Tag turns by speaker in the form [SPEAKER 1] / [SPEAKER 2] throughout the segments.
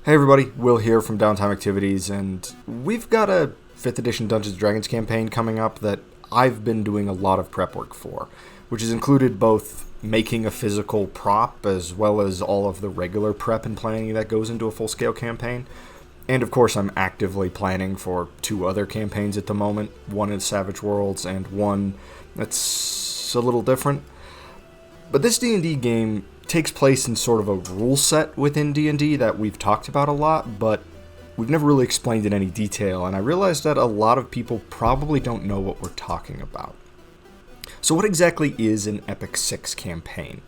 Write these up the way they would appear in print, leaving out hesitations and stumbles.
[SPEAKER 1] Hey everybody, Will here from Downtime Activities, and we've got a 5th edition Dungeons & Dragons campaign coming up that I've been doing a lot of prep work for, which has included both making a physical prop as well as all of the regular prep and planning that goes into a full-scale campaign. And of course I'm actively planning for 2 other campaigns at the moment, one in Savage Worlds and one that's a little different. But this D&D game takes place in sort of a rule set within D&D that we've talked about a lot, but we've never really explained in any detail, and I realized that a lot of people probably don't know what we're talking about. So what exactly is an Epic 6 campaign?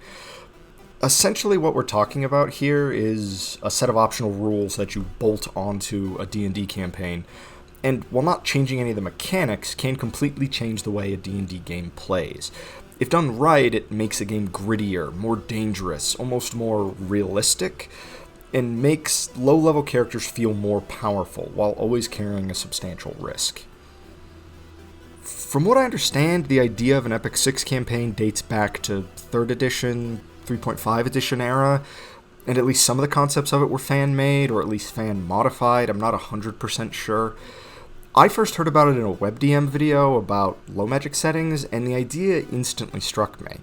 [SPEAKER 1] Essentially what we're talking about here is a set of optional rules that you bolt onto a D&D campaign, and while not changing any of the mechanics, can completely change the way a D&D game plays. If done right, it makes a game grittier, more dangerous, almost more realistic, and makes low-level characters feel more powerful while always carrying a substantial risk. From what I understand, the idea of an Epic 6 campaign dates back to 3rd edition, 3.5 edition era, and at least some of the concepts of it were fan-made, or at least fan-modified. I'm not 100% sure. I first heard about it in a WebDM video about low magic settings, and the idea instantly struck me.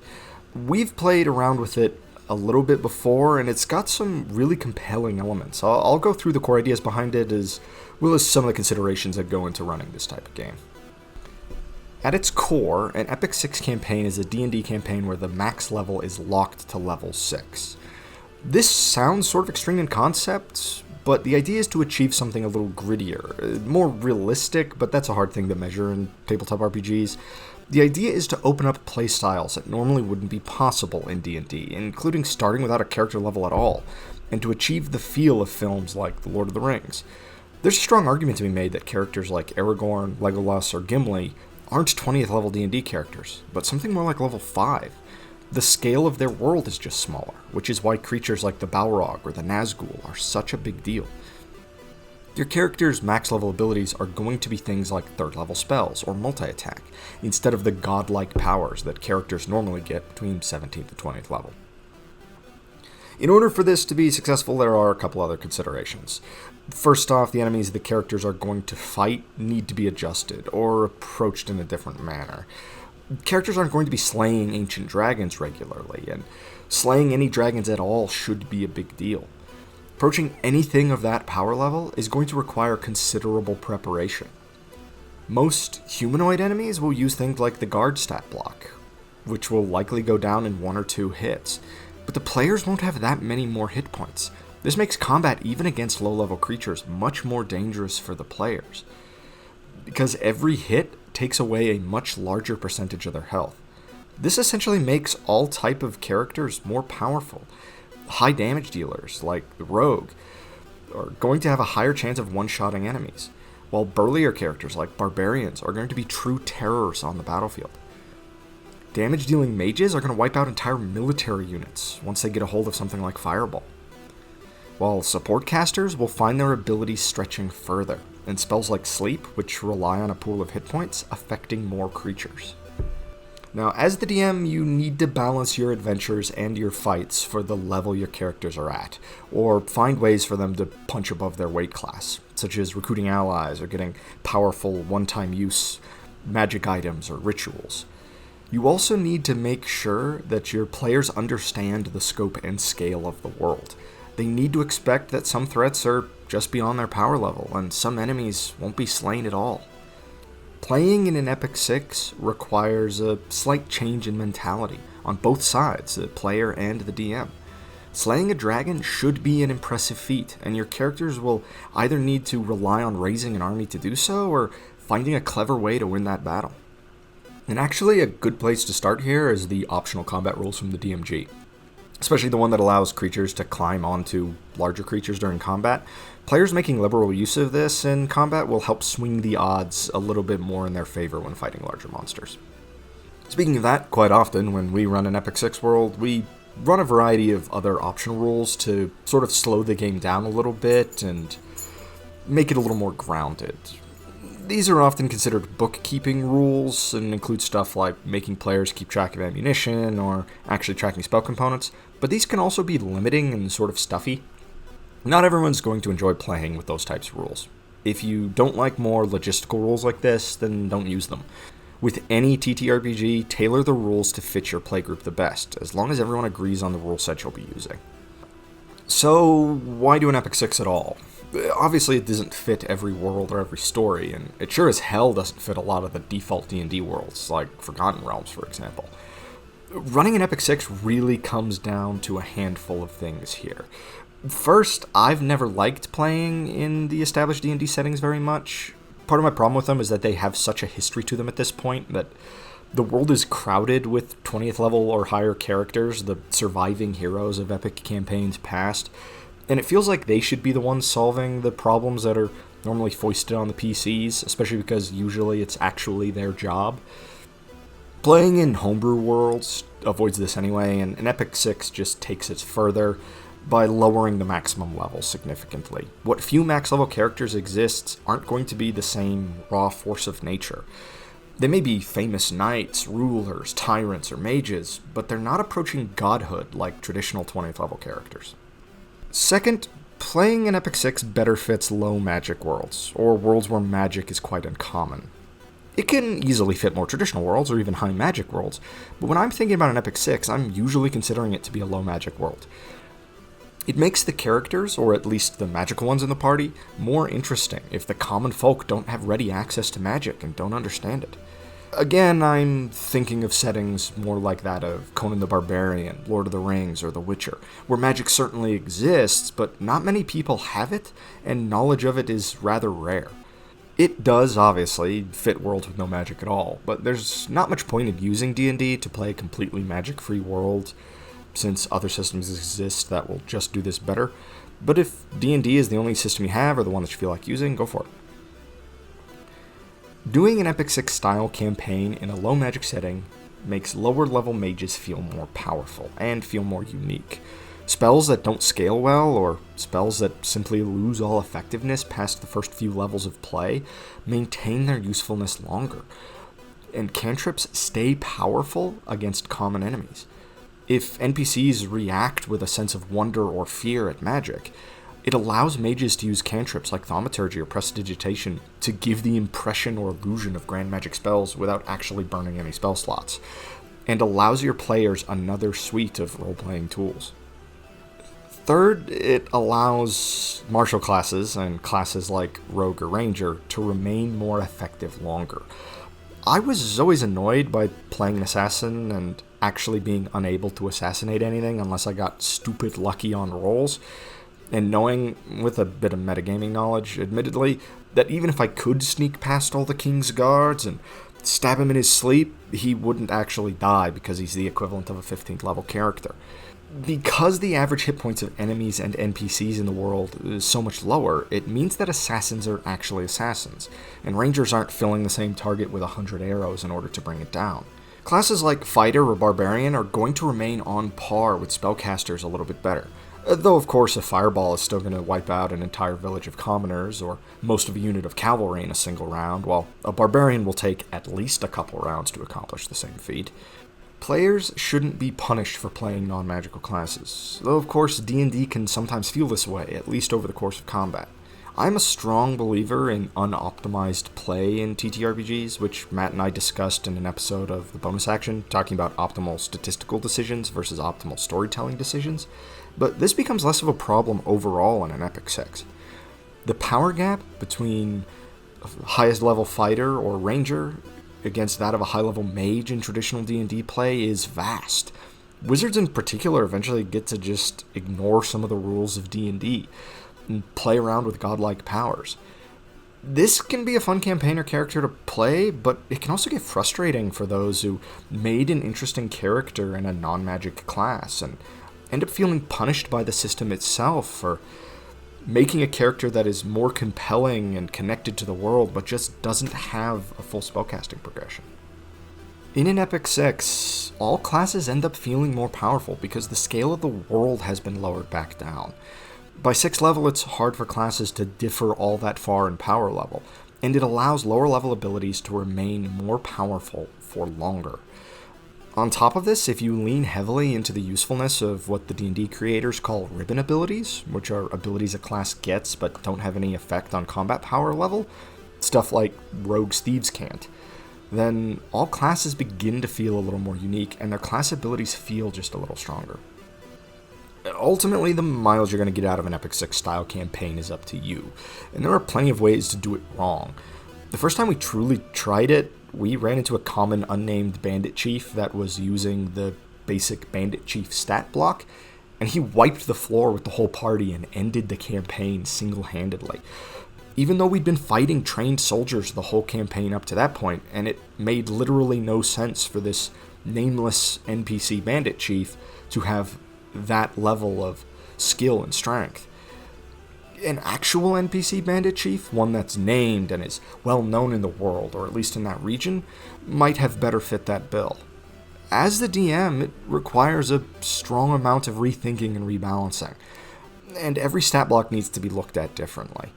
[SPEAKER 1] We've played around with it a little bit before, and it's got some really compelling elements. I'll go through the core ideas behind it as well as some of the considerations that go into running this type of game. At its core, an Epic 6 campaign is a D&D campaign where the max level is locked to level 6. This sounds sort of extreme in concept, but the idea is to achieve something a little grittier, more realistic, but that's a hard thing to measure in tabletop RPGs. The idea is to open up playstyles that normally wouldn't be possible in D&D, including starting without a character level at all, and to achieve the feel of films like The Lord of the Rings. There's a strong argument to be made that characters like Aragorn, Legolas, or Gimli aren't 20th level D&D characters, but something more like level 5. The scale of their world is just smaller, which is why creatures like the Balrog or the Nazgul are such a big deal. Your character's max level abilities are going to be things like 3rd level spells or multi-attack, instead of the godlike powers that characters normally get between 17th and 20th level. In order for this to be successful, there are a couple other considerations. First off, the enemies the characters are going to fight need to be adjusted or approached in a different manner. Characters aren't going to be slaying ancient dragons regularly, and slaying any dragons at all should be a big deal. Approaching anything of that power level is going to require considerable preparation. Most humanoid enemies will use things like the guard stat block, which will likely go down in 1 or 2 hits, but the players won't have that many more hit points. This makes combat even against low-level creatures much more dangerous for the players, because every hit takes away a much larger percentage of their health. This essentially makes all type of characters more powerful. High damage dealers, like the rogue, are going to have a higher chance of one-shotting enemies, while burlier characters like barbarians are going to be true terrors on the battlefield. Damage-dealing mages are going to wipe out entire military units once they get a hold of something like Fireball, while support casters will find their abilities stretching further, and spells like Sleep, which rely on a pool of hit points, affecting more creatures. Now, as the DM, you need to balance your adventures and your fights for the level your characters are at, or find ways for them to punch above their weight class, such as recruiting allies or getting powerful one-time use magic items or rituals. You also need to make sure that your players understand the scope and scale of the world. They need to expect that some threats are just beyond their power level, and some enemies won't be slain at all. Playing in an Epic 6 requires a slight change in mentality on both sides, the player and the DM. Slaying a dragon should be an impressive feat, and your characters will either need to rely on raising an army to do so, or finding a clever way to win that battle. And actually, a good place to start here is the optional combat rules from the DMG. Especially the one that allows creatures to climb onto larger creatures during combat. Players making liberal use of this in combat will help swing the odds a little bit more in their favor when fighting larger monsters. Speaking of that, quite often when we run an Epic 6 world, we run a variety of other optional rules to sort of slow the game down a little bit and make it a little more grounded. These are often considered bookkeeping rules and include stuff like making players keep track of ammunition or actually tracking spell components, but these can also be limiting and sort of stuffy. Not everyone's going to enjoy playing with those types of rules. If you don't like more logistical rules like this, then don't use them. With any TTRPG, tailor the rules to fit your playgroup the best, as long as everyone agrees on the rule set you'll be using. So, why do an Epic 6 at all? Obviously, it doesn't fit every world or every story, and it sure as hell doesn't fit a lot of the default D&D worlds, like Forgotten Realms, for example. Running an Epic 6 really comes down to a handful of things here. First, I've never liked playing in the established D&D settings very much. Part of my problem with them is that they have such a history to them at this point that the world is crowded with 20th level or higher characters, the surviving heroes of epic campaigns past, and it feels like they should be the ones solving the problems that are normally foisted on the PCs, especially because usually it's actually their job. Playing in homebrew worlds avoids this anyway, and an Epic 6 just takes it further by lowering the maximum level significantly. What few max level characters exist aren't going to be the same raw force of nature. They may be famous knights, rulers, tyrants, or mages, but they're not approaching godhood like traditional 20th level characters. Second, playing an Epic 6 better fits low magic worlds, or worlds where magic is quite uncommon. It can easily fit more traditional worlds or even high magic worlds, but when I'm thinking about an Epic 6, I'm usually considering it to be a low magic world. It makes the characters, or at least the magical ones in the party, more interesting if the common folk don't have ready access to magic and don't understand it. Again, I'm thinking of settings more like that of Conan the Barbarian, Lord of the Rings, or The Witcher, where magic certainly exists, but not many people have it, and knowledge of it is rather rare. It does, obviously, fit worlds with no magic at all, but there's not much point in using D&D to play a completely magic-free world, since other systems exist that will just do this better. But if D&D is the only system you have, or the one that you feel like using, go for it. Doing an Epic 6 style campaign in a low magic setting makes lower level mages feel more powerful, and feel more unique. Spells that don't scale well, or spells that simply lose all effectiveness past the first few levels of play, maintain their usefulness longer. And cantrips stay powerful against common enemies. If NPCs react with a sense of wonder or fear at magic, it allows mages to use cantrips like Thaumaturgy or Prestidigitation to give the impression or illusion of grand magic spells without actually burning any spell slots, and allows your players another suite of role-playing tools. Third, it allows martial classes, and classes like Rogue or Ranger, to remain more effective longer. I was always annoyed by playing an assassin and actually being unable to assassinate anything unless I got stupid lucky on rolls, and knowing, with a bit of metagaming knowledge, admittedly, that even if I could sneak past all the king's guards and stab him in his sleep, he wouldn't actually die because he's the equivalent of a 15th level character. Because the average hit points of enemies and NPCs in the world is so much lower, it means that assassins are actually assassins, and rangers aren't filling the same target with 100 arrows in order to bring it down. Classes like Fighter or Barbarian are going to remain on par with Spellcasters a little bit better, though of course a Fireball is still going to wipe out an entire village of commoners or most of a unit of cavalry in a single round, while a Barbarian will take at least a couple rounds to accomplish the same feat. Players shouldn't be punished for playing non-magical classes, though of course D&D can sometimes feel this way, at least over the course of combat. I'm a strong believer in unoptimized play in TTRPGs, which Matt and I discussed in an episode of the bonus action, talking about optimal statistical decisions versus optimal storytelling decisions, but this becomes less of a problem overall in an Epic 6. The power gap between a highest level fighter or ranger against that of a high-level mage in traditional D&D play is vast. Wizards in particular eventually get to just ignore some of the rules of D&D and play around with godlike powers. This can be a fun campaign or character to play, but it can also get frustrating for those who made an interesting character in a non-magic class and end up feeling punished by the system itself for making a character that is more compelling and connected to the world, but just doesn't have a full spellcasting progression. In an Epic 6, all classes end up feeling more powerful because the scale of the world has been lowered back down. By 6th level, it's hard for classes to differ all that far in power level, and it allows lower level abilities to remain more powerful for longer. On top of this, if you lean heavily into the usefulness of what the D&D creators call ribbon abilities, which are abilities a class gets but don't have any effect on combat power level, stuff like Rogues Thieves can't, then all classes begin to feel a little more unique, and their class abilities feel just a little stronger. Ultimately, the miles you're going to get out of an Epic 6 style campaign is up to you, and there are plenty of ways to do it wrong. The first time we truly tried it, we ran into a common unnamed bandit chief that was using the basic bandit chief stat block, and he wiped the floor with the whole party and ended the campaign single-handedly. Even though we'd been fighting trained soldiers the whole campaign up to that point, and it made literally no sense for this nameless NPC bandit chief to have that level of skill and strength. An actual NPC bandit chief, one that's named and is well known in the world, or at least in that region, might have better fit that bill. As the DM, it requires a strong amount of rethinking and rebalancing, and every stat block needs to be looked at differently.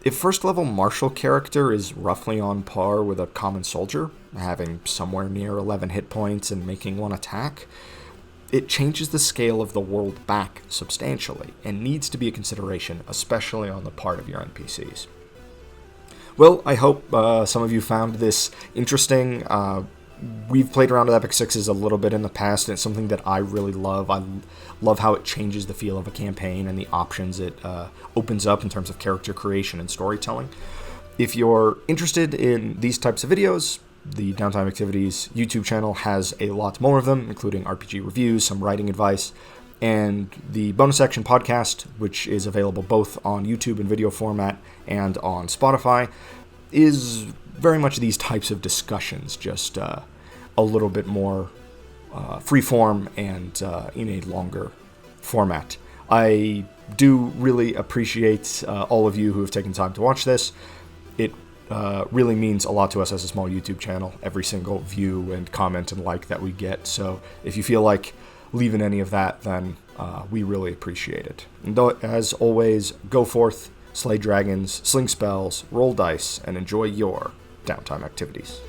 [SPEAKER 1] If first level martial character is roughly on par with a common soldier, having somewhere near 11 hit points and making one attack, it changes the scale of the world back substantially, and needs to be a consideration, especially on the part of your NPCs. Well, I hope some of you found this interesting. We've played around with Epic 6s a little bit in the past, and it's something that I really love. I love how it changes the feel of a campaign and the options it opens up in terms of character creation and storytelling. If you're interested in these types of videos, the Downtime Activities YouTube channel has a lot more of them, including RPG reviews, some writing advice, and the Bonus Action podcast, which is available both on YouTube in video format and on Spotify, is very much these types of discussions, just a little bit more freeform and in a longer format. I do really appreciate all of you who have taken time to watch this. It really means a lot to us as a small YouTube channel, every single view and comment and like that we get. So if you feel like leaving any of that, then we really appreciate it. And as always, go forth, slay dragons, sling spells, roll dice, and enjoy your downtime activities.